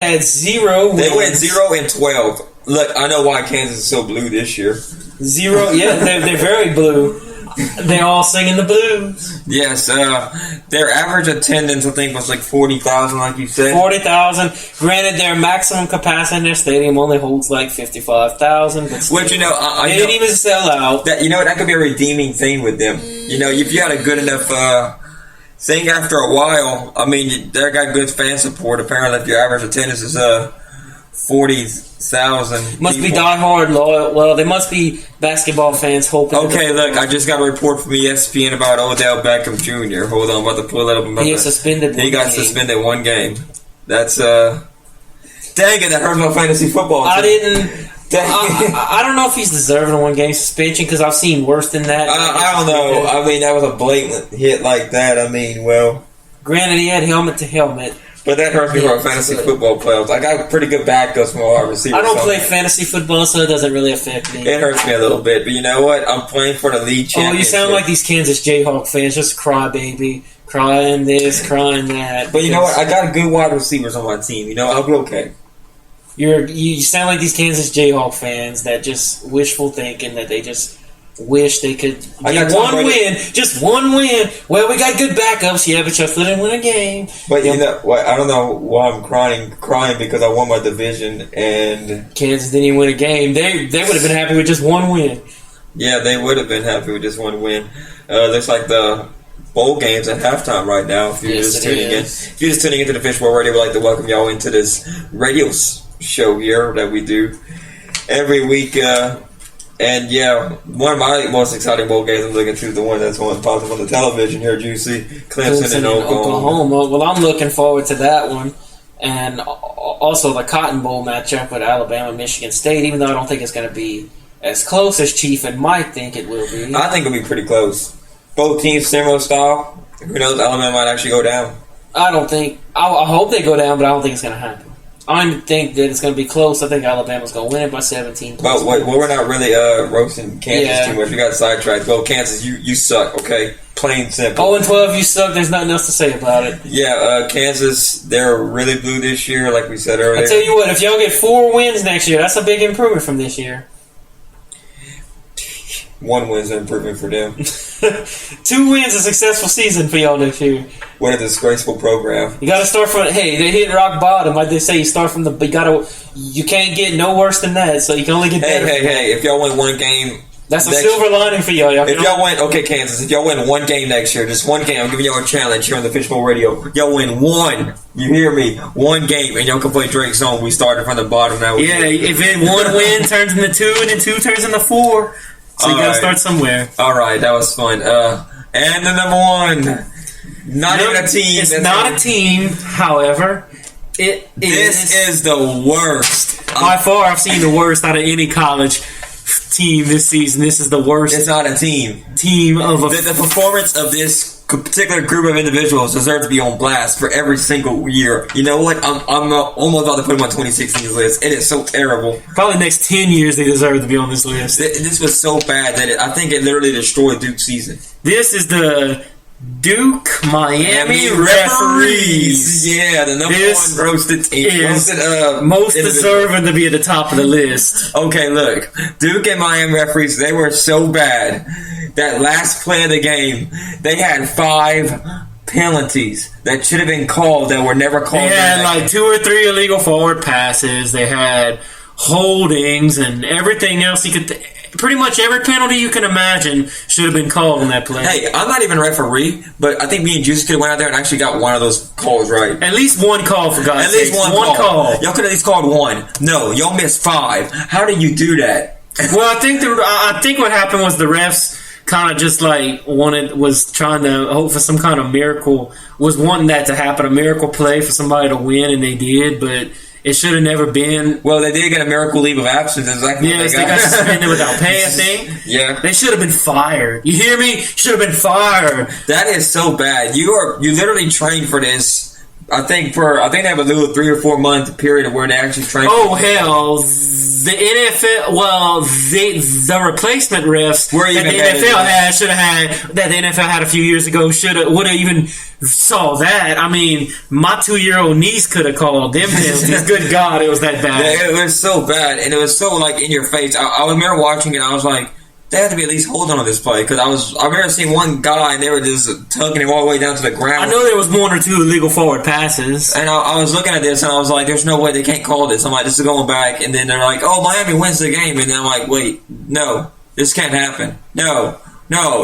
had 0 wins. They went 0-12. Look, I know why Kansas is so blue this year. 0, yeah, they're very blue. They all singing the blues. Yes, their average attendance, I think, was like 40,000, like you said. 40,000. Granted, their maximum capacity in their stadium only holds like 55,000. Which, you know, I they didn't even sell out. That, you know, that could be a redeeming thing with them. You know, if you had a good enough thing after a while, I mean, they got good fan support. Apparently, if your average attendance is 40,000. Must be diehard loyal. Well, they must be basketball fans hoping. Okay, look, I just got a report from ESPN about Odell Beckham Jr. Hold on, I'm about to pull it up. He got suspended one game. That's dang it, that hurts my fantasy football team. I don't know if he's deserving of one game suspension because I've seen worse than that. I don't know. I mean, that was a blatant hit like that. I mean, well, granted, he had helmet to helmet. But that hurts me for our fantasy football playoffs. I got pretty good backups from our receivers. I don't play fantasy football, so it doesn't really affect me. It hurts me a little bit, but you know what? I'm playing for the league championship. Oh, you sound like these Kansas Jayhawk fans, just cry, baby. Crying this, crying that. But you know what? I got good wide receivers on my team. You know, I'll be okay. You sound like these Kansas Jayhawk fans that just wishful thinking that they just wish they could get one win. Just one win. Well, we got good backups, yeah, but you still didn't win a game. But you know what? I don't know why I'm crying because I won my division and Kansas didn't even win a game. They would have been happy with just one win. Yeah, they would have been happy with just one win. Looks like the bowl games at halftime right now. If you're just tuning into the Fishbowl Radio, we'd like to welcome y'all into this radio show here that we do every week. And yeah, one of my most exciting bowl games I'm looking to is the one that's on popping on the television here, Juicy. Clemson and Oklahoma. Well, I'm looking forward to that one. And also the Cotton Bowl matchup with Alabama and Michigan State, even though I don't think it's going to be as close as Chief and Mike think it will be. I think it'll be pretty close. Both teams similar style. Who knows, Alabama might actually go down. I hope they go down, but I don't think it's going to happen. I don't think that it's going to be close. I think Alabama's going to win it by 17 points. But we're not really roasting Kansas too much. We got sidetracked. Well, Kansas, you suck, okay? Plain and simple. 0-12, you suck. There's nothing else to say about it. Yeah, Kansas, they're really blue this year, like we said earlier. I tell you what, if y'all get 4 wins next year, that's a big improvement from this year. 1 win's an improvement for them. 2 wins, a successful season for y'all next year. What a disgraceful program. You got to start from. Hey, they hit rock bottom, like they say. You start from the. You can't get no worse than that. So you can only get better. Hey! If y'all win one game, that's a silver lining for y'all. If y'all win, okay, Kansas. If y'all win one game next year, just one game, I'm giving y'all a challenge here on the Fishbowl Radio. Y'all win one. You hear me? One game, and y'all can play Drake's Zone. We started from the bottom now. Yeah, if one win turns into 2, and then 2 turns into 4. So you got to start somewhere. All right, that was fun. And the number 1, not even a team. It's not a team. However, this is the worst. By far, I've seen the worst out of any college team this season. This is the worst. It's not a team. The performance of this particular group of individuals deserve to be on blast for every single year. You know what? I'm almost about to put them on 2016's list. It is so terrible. Probably the next 10 years they deserve to be on this list. This was so bad that I think it literally destroyed Duke's season. This is the Duke Miami referees. Yeah, the number 1 roasted team. Most deserving to be at the top of the list. Okay, look. Duke and Miami referees, they were so bad that last play of the game, they had 5 penalties that should have been called that were never called. They had like 2 or 3 illegal forward passes. They had holdings and everything else you could... Pretty much every penalty you can imagine should have been called on that play. Hey, I'm not even a referee, but I think me and Juicy could have went out there and actually got one of those calls right. At least one call, for God's sake. At least one call. Y'all could have at least called 1. No, y'all missed 5. How do you do that? Well, I think what happened was the refs kind of just like was trying to hope for some kind of miracle, was wanting that to happen, a miracle play for somebody to win, and they did, but it should have never been. Well, they did get a miracle leave of absence. Yes, they got suspended without pay, I think. Yeah. They should have been fired. You hear me? Should have been fired. That is so bad. You literally trained for this. I think they have a little 3 or 4 month period of where they actually train. Oh, hell. The NFL, well, the replacement refs Were that even the better NFL that the NFL had a few years ago would have even saw that. I mean, my 2-year-old niece could have called them penalties. Good God, it was that bad. Yeah, it was so bad, and it was so like in your face. I remember watching it. I was like, they had to be at least holding on this play because I remember seeing one guy and they were just tugging him all the way down to the ground. I know there was 1 or 2 illegal forward passes, and I was looking at this and I was like, "There's no way they can't call this." I'm like, "This is going back," and then they're like, "Oh, Miami wins the game," and then I'm like, "Wait, no, this can't happen. No,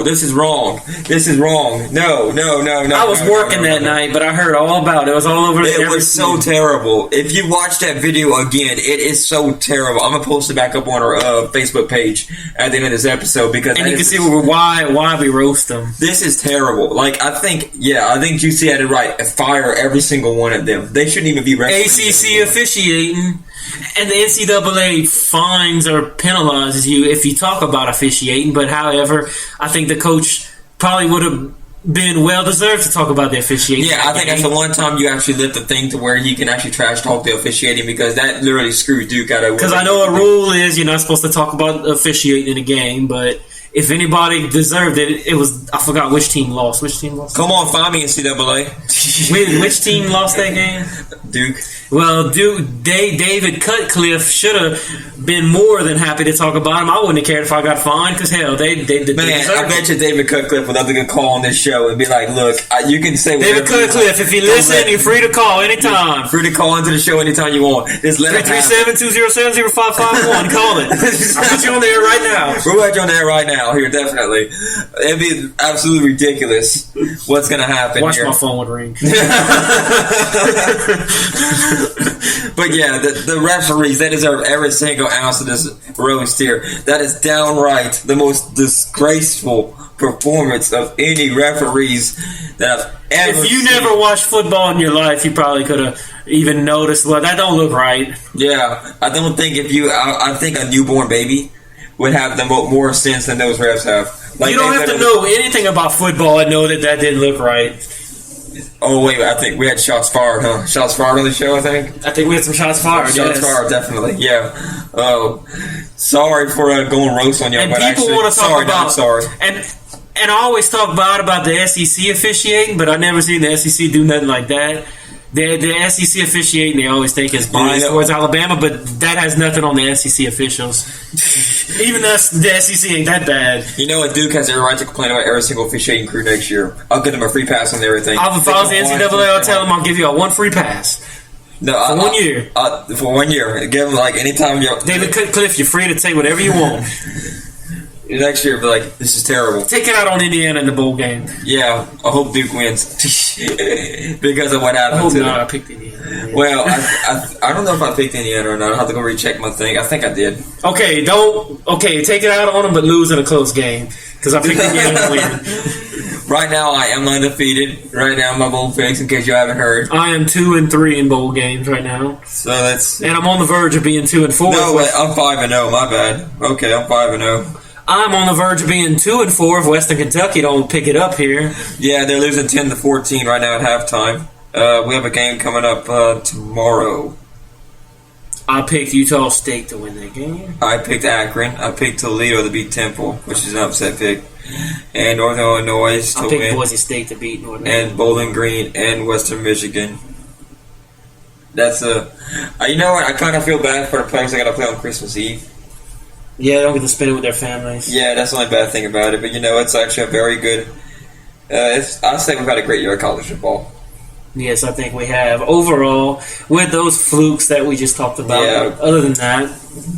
this is wrong. This is wrong. No. I was working that night, but I heard all about it. It was all over. It was so terrible. If you watch that video again, it is so terrible. I'm gonna post it back up on our Facebook page at the end of this episode because and you can see why we roast them. This is terrible. Like I think GC had it right. Fire every single one of them. They shouldn't even be ACC officiating. And the NCAA fines or penalizes you if you talk about officiating, but however, I think the coach probably would have been well deserved to talk about the officiating. Yeah, I think that's the one time you actually lift the thing to where he can actually trash talk the officiating because that literally screwed Duke out of. Because I know a rule is you're not supposed to talk about officiating in a game, but if anybody deserved it, it was, I forgot which team lost. Come on, find me NCAA. Which team lost that game? Duke. Well, David Cutcliffe should have been more than happy to talk about him. I wouldn't have cared if I got fined because hell, they man. I bet you David Cutcliffe would have to call on this show and be like, "Look, you can say David Cutcliffe. If you listen, you're free to call anytime. Free to call into the show anytime you want. Just let 337-207-0551. Call it. I'll put you on there right now. We'll put you on there right now. Here, definitely. It'd be absolutely ridiculous. What's gonna happen? Watch here. My phone would ring. But yeah, the referees, they deserve every single ounce of this roast here. That is downright the most disgraceful performance of any referees that I've ever If you seen. never watched football in your life, you probably could have even noticed, well, that don't look right. Yeah, I don't think I think a newborn baby would have the more sense than those refs have. Like, you don't have to know anything about football and know that didn't look right. Oh, wait, I think we had shots fired, huh? Shots fired on the show, I think? I think we had some shots fired, Shots fired, definitely, yeah. Sorry for going roast on you, and but people actually, want to talk about, I'm sorry. And I always talk about the SEC officiating, but I never seen the SEC do nothing like that. The SEC officiating, they always think is biased towards Alabama, but that has nothing on the SEC officials. Even the SEC ain't that bad. You know what? Duke has every right to complain about every single officiating crew next year. I'll give them a free pass on everything. If I was the NCAA, I'll tell them I'll give you a 1 free pass. No, for 1 year. For 1 year. Give them, like, anytime you're... David Cutcliffe, you're free to say whatever you want. Next year, be like, this is terrible. Take it out on Indiana in the bowl game. Yeah, I hope Duke wins. Because of what happened to them. I picked Indiana. Well, I don't know if I picked Indiana or not. I'll have to go recheck my thing. I think I did. Okay, take it out on them, but lose in a close game. Because I picked Indiana to win. Right now, I am undefeated. Right now, my bowl picks, in case you haven't heard. I am 2-3 in bowl games right now. So that's... And I'm on the verge of being 2-4. No, wait, I'm 5-0. My bad. Okay, I'm 5-0. I'm on the verge of being 2-4 if Western Kentucky don't pick it up here. Yeah, they're losing 10-14 right now at halftime. We have a game coming up tomorrow. I picked Utah State to win that game. I picked Akron. I picked Toledo to beat Temple, which is an upset pick. And Northern Illinois to win. I picked Boise State to beat Northern Illinois. And Bowling Green and Western Michigan. That's you know what? I kind of feel bad for the players that got to play on Christmas Eve. Yeah, they don't get to spend it with their families. Yeah, that's the only bad thing about it. But, you know, it's actually a very good... I'd say we've had a great year of college football. Yes, I think we have. Overall, with those flukes that we just talked about, other than that...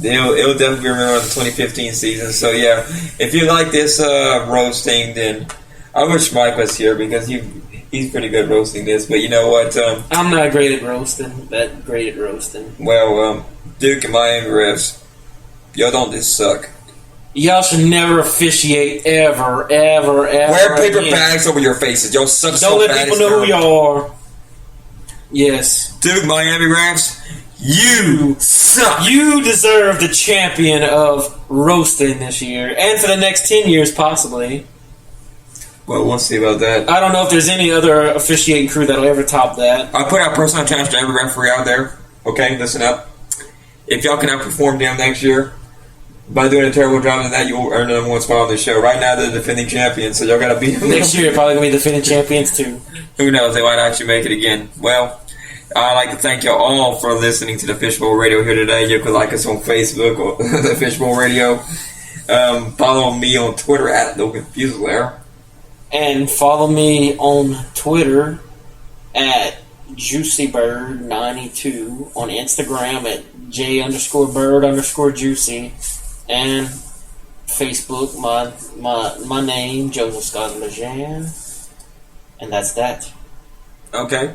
It'll definitely be remembered the 2015 season. So, yeah, if you like this roasting, then I wish Mike was here because he's pretty good roasting this. But you know what? I'm not great at roasting. Well, Duke and Miami refs, y'all don't just suck. Y'all should never officiate ever. Wear paper again. bags over your faces. Y'all suck so Don't let bad. people know who y'all are. Yes. Duke, Miami refs, you suck. You deserve the champion of roasting this year, and for the next 10 years, possibly. Well, we'll see about that. I don't know if there's any other officiating crew that'll ever top that. I put out personal challenge to every referee out there. Okay, listen up. if y'all can outperform them next year by doing a terrible job in that, you'll earn the number one spot on the show. Right now, they're the defending champions, so y'all got to beat them. Next year, probably going to be defending champions, too. Who knows? They might actually make it again. Well, I'd like to thank y'all all for listening to the Fishbowl Radio here today. You can like us on Facebook or the Fishbowl Radio. Follow me on Twitter at Logan Fuselaire. And follow me on Twitter at JuicyBird92, on Instagram at J_Bird_Juicy, and Facebook, my name, Joseph Scott Lejean, and that's that. Okay.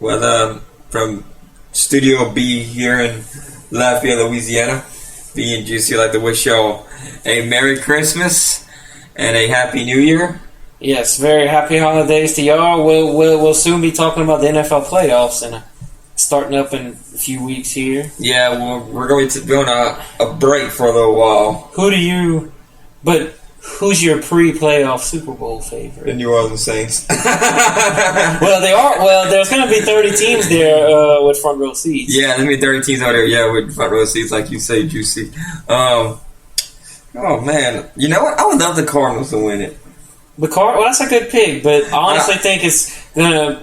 Well, from Studio B here in Lafayette, Louisiana, B and Juicy, I'd like to wish y'all a Merry Christmas and a Happy New Year. Yes, very happy holidays to y'all. We'll soon be talking about the NFL playoffs and starting up in a few weeks here. Yeah, we're going to be on a break for a little while. Who's your pre-playoff Super Bowl favorite? The New Orleans Saints. Well, they are. Well, there's going to be 30 teams there with front row seats. Yeah, there's going to be 30 teams out there. Yeah, with front row seats, like you say, Juicy. Oh man, you know what? I would love the Cardinals to win it. Well, that's a good pick, but I honestly think it's gonna.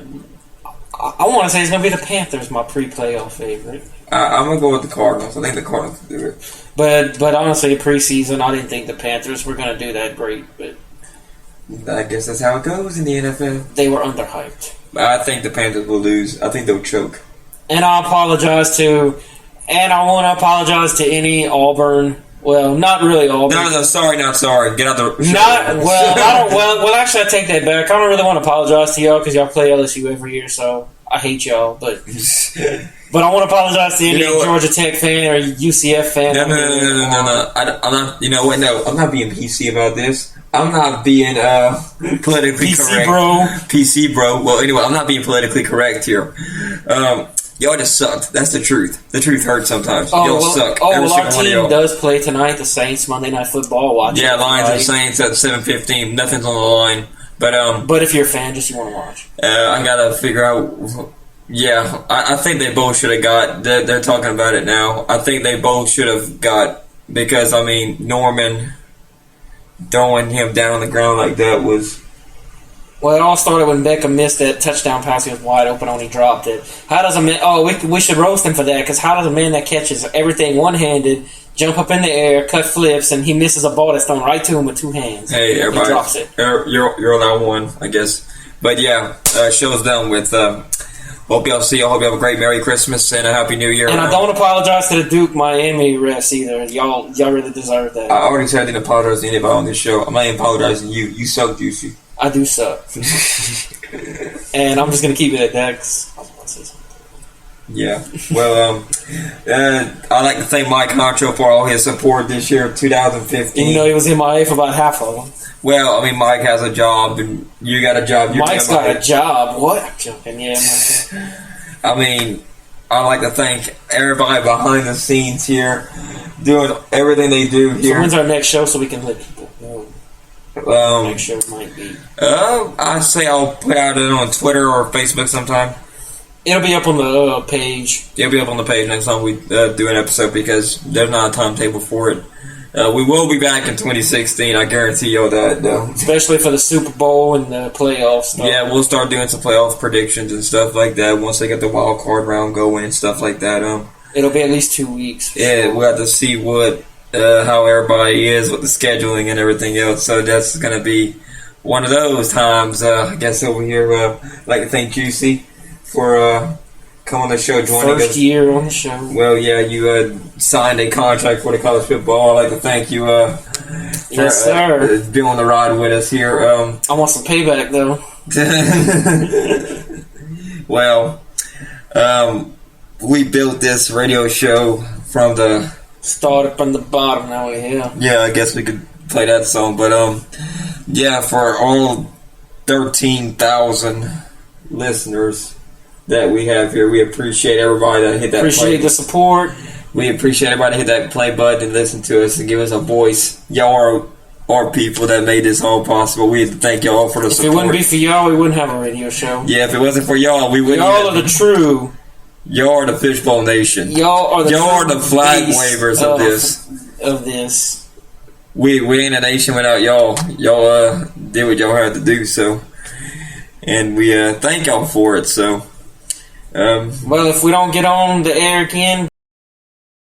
I want to say it's gonna be the Panthers, my pre-playoff favorite. I'm gonna go with the Cardinals. I think the Cardinals will do it. But honestly, preseason, I didn't think the Panthers were gonna do that great. But I guess that's how it goes in the NFL. They were underhyped. I think the Panthers will lose. I think they'll choke. And I want to apologize to any Auburn. Well, not really Auburn. No, sorry, not sorry. Get out the. Actually, I take that back. I don't really want to apologize to y'all because y'all play LSU every year, so I hate y'all. But I want to apologize to any Georgia Tech fan or UCF fan. No. I'm not. You know what? No, I'm not being PC about this. I'm not being politically correct. PC bro. Well, anyway, I'm not being politically correct here. Y'all just sucked. That's the truth. The truth hurts sometimes. Y'all suck. Our team does play tonight. The Saints, Monday Night Football. Watch. Yeah, Lions and Saints at 7:15. Nothing's on the line. But if you're a fan, just you want to watch. I gotta figure out. Yeah, I think they both should have got. They're talking about it now. I think they both should have got because Norman throwing him down on the ground like that was. Well, it all started when Beckham missed that touchdown pass. He was wide open when he dropped it. How does a man... Oh, we should roast him for that, because how does a man that catches everything one-handed jump up in the air, cut flips, and he misses a ball that's thrown right to him with two hands? Hey, everybody. He drops it. You're allowed one, I guess. But yeah, show's done with... hope y'all have a great Merry Christmas and a Happy New Year. And I don't apologize to the Duke-Miami refs either. Y'all really deserve that. I already said I didn't apologize to anybody on this show. I'm not even apologizing to you. You suck, Juicy. I do suck. And I'm just going to keep it at that because I was about to say something. Yeah. Well, I'd like to thank Mike Concho for all his support this year, 2015. Even though he was MIA for about half of them. Well, Mike has a job, and you got a job. Mike's got a job. What? I'm joking. Yeah, I'd like to thank everybody behind the scenes here, doing everything they do here. So when's our next show so we can let people know? Next show might be. I say I'll put out it on Twitter or Facebook sometime. It'll be up on the page. It'll be up on the page next time we do an episode because there's not a timetable for it. We will be back in 2016. I guarantee you that, though. Especially for the Super Bowl and the playoffs. Yeah, we'll start doing some playoff predictions and stuff like that once they get the wild card round going and stuff like that. It'll be at least 2 weeks. Yeah, we'll have to see how everybody is with the scheduling and everything else. So that's going to be one of those times. I guess over here, I'd like to thank Juicy for coming on the show, joining us. First year on the show. Well, yeah, you signed a contract for the college football. I'd like to thank you yes, sir. Being on the ride with us here. I want some payback, though. Well, we built this radio show from the... Started from the bottom, now we're here. Yeah, I guess we could play that song. But, yeah, for all 13,000 listeners that we have here, we appreciate everybody that hit that Appreciate the support. We appreciate everybody that hit that play button and listen to us and give us a voice. Y'all are people that made this all possible. We thank y'all for the support. If it wouldn't be for y'all, we wouldn't have a radio show. Yeah, if it wasn't for y'all, we wouldn't. Y'all are the true Y'all are the Fishbowl Nation. Y'all are the flag beast wavers of this. Of this. We ain't a nation without y'all. Y'all did what y'all had to do, so, and we thank y'all for it. So, well, if we don't get on the air again,